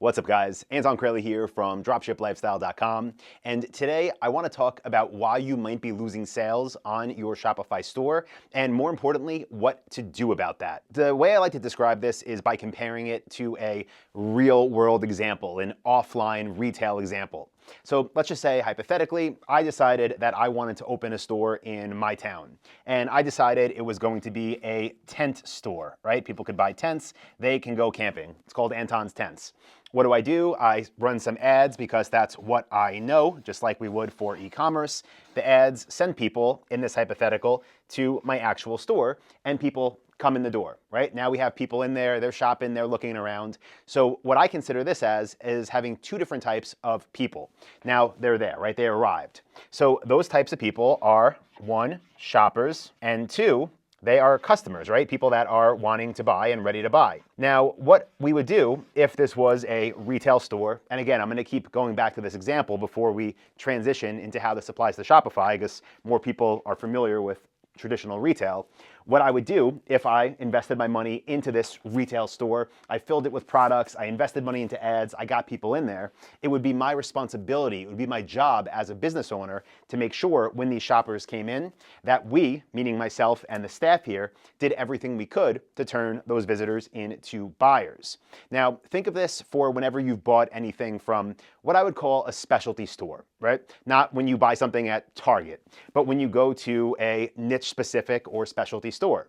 What's up, guys? Anton Kraly here from dropshiplifestyle.com, and today I want to talk about why you might be losing sales on your Shopify store, and more importantly, what to do about that. The way I like to describe this is by comparing it to a real-world example, an offline retail example. So let's just say, hypothetically, I decided that I wanted to open a store in my town. And I decided it was going to be a tent store, right? People could buy tents, they can go camping. It's called Anton's Tents. What do? I run some ads because that's what I know, just like we would for e-commerce. The ads send people, in this hypothetical, to my actual store, and people come in the door, right? Now we have people in there, they're shopping, they're looking around. So what I consider this as is having two different types of people. Now they're there, right? They arrived. So those types of people are, one, shoppers, and two, they are customers, right? People that are wanting to buy and ready to buy. Now, what we would do if this was a retail store, and again, I'm going to keep going back to this example before we transition into how this applies to Shopify, because more people are familiar with traditional retail. What I would do if I invested my money into this retail store, I filled it with products, I invested money into ads, I got people in there, it would be my responsibility, it would be my job as a business owner to make sure when these shoppers came in that we, meaning myself and the staff here, did everything we could to turn those visitors into buyers. Now, think of this for whenever you've bought anything from what I would call a specialty store, right? Not when you buy something at Target, but when you go to a niche-specific or specialty store.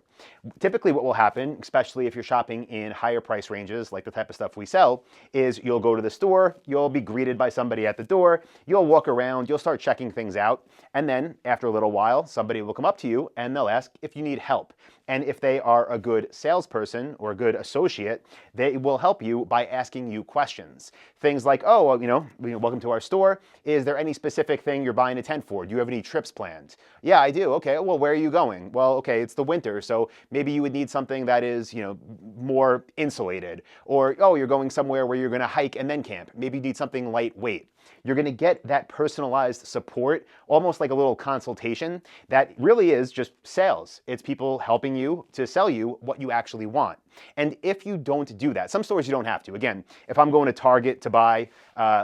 Typically what will happen, especially if you're shopping in higher price ranges, like the type of stuff we sell, is you'll go to the store, you'll be greeted by somebody at the door, you'll walk around, you'll start checking things out, and then after a little while, somebody will come up to you and they'll ask if you need help. And if they are a good salesperson or a good associate, they will help you by asking you questions. Things like, oh, well, welcome to our store. Is there any specific thing you're buying a tent for? Do you have any trips planned? Yeah, I do. Okay, well, where are you going? Well, okay, it's the winter, so maybe you would need something that is, more insulated. Or, oh, you're going somewhere where you're going to hike and then camp. Maybe you need something lightweight. You're going to get that personalized support, almost like a little consultation that really is just sales. It's people helping you to sell you what you actually want. And if you don't do that, some stores you don't have to. Again, if I'm going to Target to buy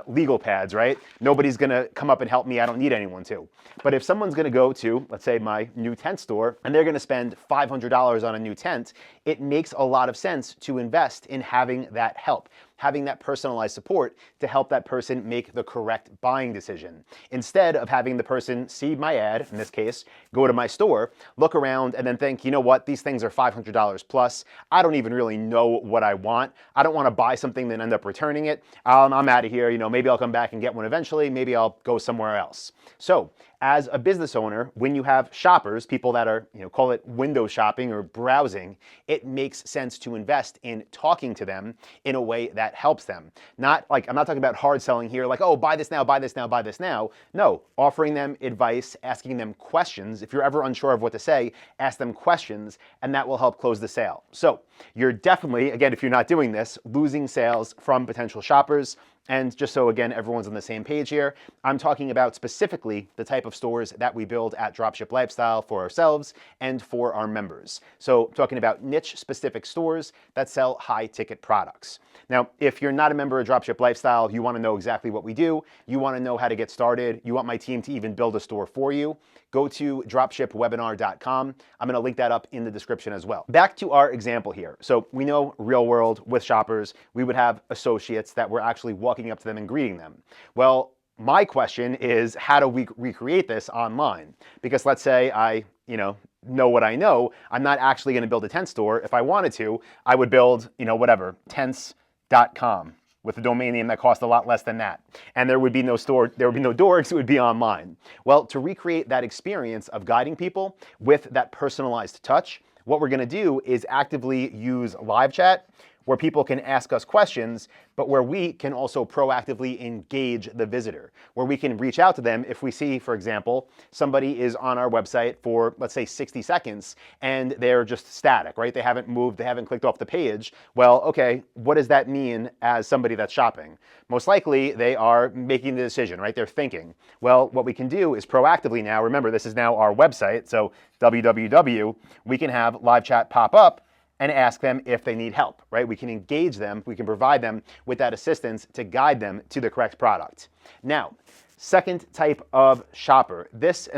legal pads, right? Nobody's going to come up and help me. I don't need anyone to. But if someone's going to go to, let's say, my new tent store, and they're going to spend $500 on a new tent, it makes a lot of sense to invest in having that help, having that personalized support to help that person make the correct buying decision. Instead of having the person see my ad, in this case, go to my store, look around, and then think, you know what, these things are $500 plus. I don't even really know what I want. I don't want to buy something then end up returning it. I'm out of here. Maybe I'll come back and get one eventually. Maybe I'll go somewhere else. So as a business owner, when you have shoppers, people that are, call it window shopping or browsing, it makes sense to invest in talking to them in a way that helps them. Not like, I'm not talking about hard selling here, like, oh, buy this now, buy this now, buy this now. No, offering them advice, asking them questions. If you're ever unsure of what to say, ask them questions, and that will help close the sale. So you're definitely, again, if you're not doing this, losing sales from potential shoppers. And just so, again, everyone's on the same page here, I'm talking about specifically the type of stores that we build at Dropship Lifestyle for ourselves and for our members. So talking about niche-specific stores that sell high-ticket products. Now, if you're not a member of Dropship Lifestyle, you want to know exactly what we do, you want to know how to get started, you want my team to even build a store for you, go to dropshipwebinar.com. I'm going to link that up in the description as well. Back to our example here. So we know real world with shoppers, we would have associates that were actually walking up to them and greeting them. Well, my question is, how do we recreate this online? Because let's say I, know what I know, I'm not actually going to build a tent store. If I wanted to, I would build, tents.com. with a domain name that cost a lot less than that. And there would be no store, there would be no doors, it would be online. Well, to recreate that experience of guiding people with that personalized touch, what we're gonna do is actively use live chat, where people can ask us questions, but where we can also proactively engage the visitor, where we can reach out to them if we see, for example, somebody is on our website for, let's say, 60 seconds, and they're just static, right? They haven't moved, they haven't clicked off the page. Well, okay, what does that mean as somebody that's shopping? Most likely, they are making the decision, right? They're thinking. Well, what we can do is proactively now, remember, this is now our website, so www, we can have live chat pop up, and ask them if they need help, right? We can engage them, we can provide them with that assistance to guide them to the correct product. Now, second type of shopper. These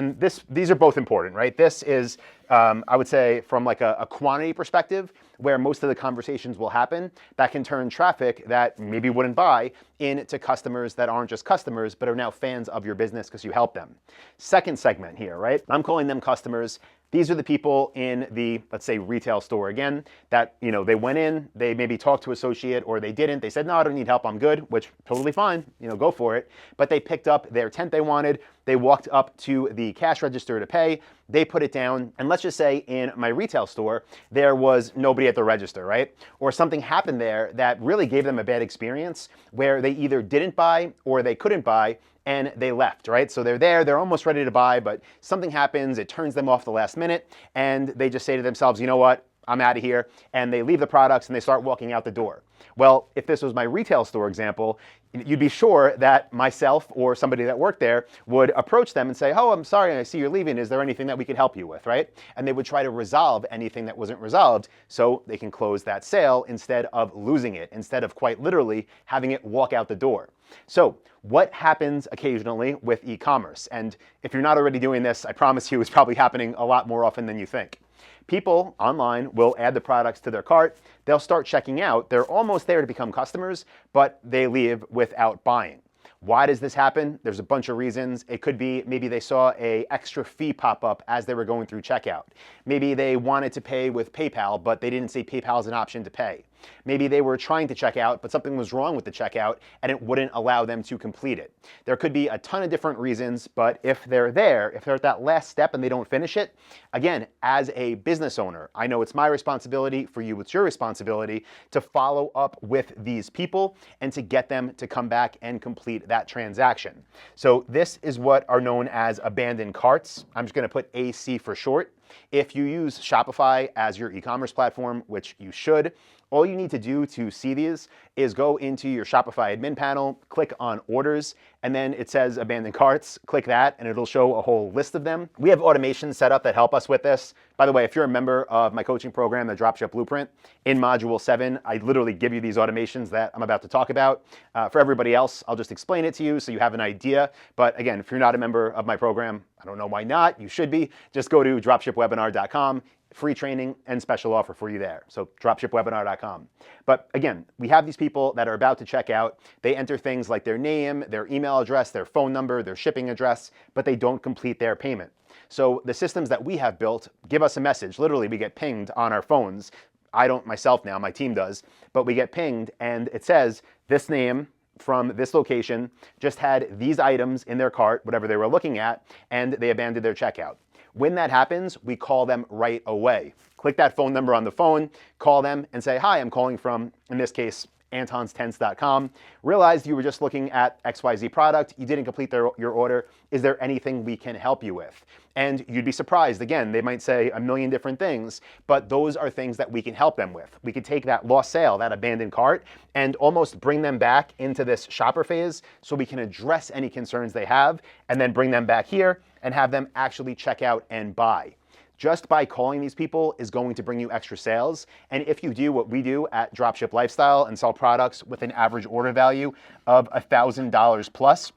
are both important, right? This is, I would say, from like a quantity perspective, where most of the conversations will happen, that can turn traffic that maybe wouldn't buy into customers that aren't just customers, but are now fans of your business because you help them. Second segment here, right? I'm calling them customers. These are the people in the, let's say, retail store again, that, they went in, they maybe talked to associate, or they didn't. They said, no, I don't need help, I'm good, which totally fine, go for it. But they picked up their tent they wanted, they walked up to the cash register to pay, they put it down, and let's just say in my retail store, there was nobody at the register, right? Or something happened there that really gave them a bad experience where they either didn't buy or they couldn't buy, and they left, right? So they're there, they're almost ready to buy, but something happens, it turns them off the last minute, and they just say to themselves, you know what, I'm out of here, and they leave the products and they start walking out the door. Well, if this was my retail store example, you'd be sure that myself or somebody that worked there would approach them and say, oh, I'm sorry, I see you're leaving. Is there anything that we could help you with, right? And they would try to resolve anything that wasn't resolved so they can close that sale instead of losing it, instead of quite literally having it walk out the door. So what happens occasionally with e-commerce? And if you're not already doing this, I promise you it's probably happening a lot more often than you think. People online will add the products to their cart, they'll start checking out, they're almost there to become customers, but they leave without buying. Why does this happen? There's a bunch of reasons. It could be maybe they saw an extra fee pop up as they were going through checkout. Maybe they wanted to pay with PayPal, but they didn't see PayPal as an option to pay. Maybe they were trying to check out, but something was wrong with the checkout and it wouldn't allow them to complete it. There could be a ton of different reasons, but if they're there, if they're at that last step and they don't finish it, again, as a business owner, I know it's my responsibility, for you it's your responsibility to follow up with these people and to get them to come back and complete that transaction. So this is what are known as abandoned carts. I'm just going to put AC for short. If you use Shopify as your e-commerce platform, which you should, all you need to do to see these is go into your Shopify admin panel, click on orders, and then it says abandoned carts. Click that and it'll show a whole list of them. We have automations set up that help us with this. By the way, if you're a member of my coaching program, the Dropship Blueprint, in Module 7, I literally give you these automations that I'm about to talk about. For everybody else, I'll just explain it to you so you have an idea. But again, if you're not a member of my program, I don't know why not, you should be. Just go to dropshipwebinar.com. Free training and special offer for you there. So dropshipwebinar.com. But again, we have these people that are about to check out. They enter things like their name, their email address, their phone number, their shipping address, but they don't complete their payment. So the systems that we have built give us a message. Literally, we get pinged on our phones. I don't myself now, my team does, but we get pinged and it says this name from this location just had these items in their cart, whatever they were looking at, and they abandoned their checkout. When that happens, we call them right away. Click that phone number on the phone, call them and say, hi, I'm calling from, in this case, antonstents.com. Realized you were just looking at XYZ product, you didn't complete your order. Is there anything we can help you with? And you'd be surprised. Again, they might say a million different things, but those are things that we can help them with. We could take that lost sale, that abandoned cart, and almost bring them back into this shopper phase so we can address any concerns they have and then bring them back here and have them actually check out and buy. Just by calling these people is going to bring you extra sales. And if you do what we do at Dropship Lifestyle and sell products with an average order value of $1,000 plus,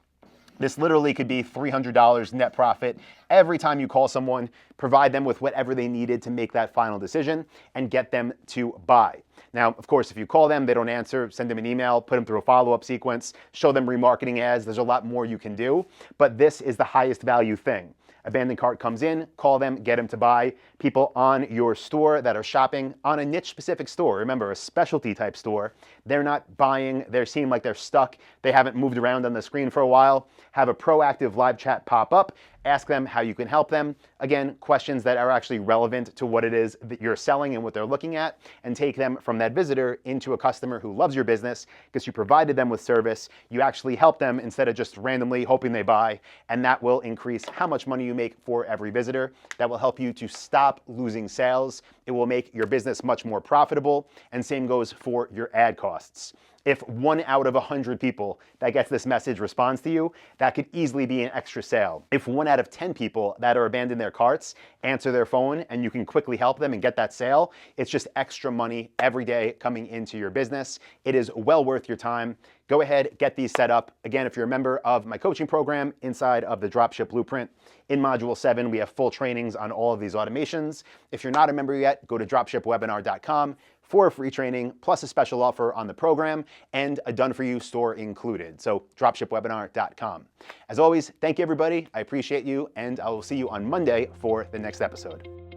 this literally could be $300 net profit every time you call someone, provide them with whatever they needed to make that final decision and get them to buy. Now, of course, if you call them, they don't answer, send them an email, put them through a follow-up sequence, show them remarketing ads. There's a lot more you can do, but this is the highest value thing. Abandoned cart comes in, call them, get them to buy. People on your store that are shopping on a niche specific store, remember a specialty type store, they're not buying, they seem like they're stuck, they haven't moved around on the screen for a while, have a proactive live chat pop up, ask them how you can help them. Again, questions that are actually relevant to what it is that you're selling and what they're looking at, and take them from that visitor into a customer who loves your business because you provided them with service, you actually help them instead of just randomly hoping they buy, and that will increase how much money money you make for every visitor. That will help you to stop losing sales. It will make your business much more profitable, and same goes for your ad costs. If 1 out of 100 people that gets this message responds to you, that could easily be an extra sale. If 1 out of 10 people that are abandoning their carts answer their phone and you can quickly help them and get that sale, it's just extra money every day coming into your business. It is well worth your time. Go ahead, get these set up. Again, if you're a member of my coaching program inside of the Dropship Blueprint, in Module 7, we have full trainings on all of these automations. If you're not a member yet, go to dropshipwebinar.com for a free training, plus a special offer on the program and a done-for-you store included. So dropshipwebinar.com. As always, thank you everybody. I appreciate you, and I will see you on Monday for the next episode.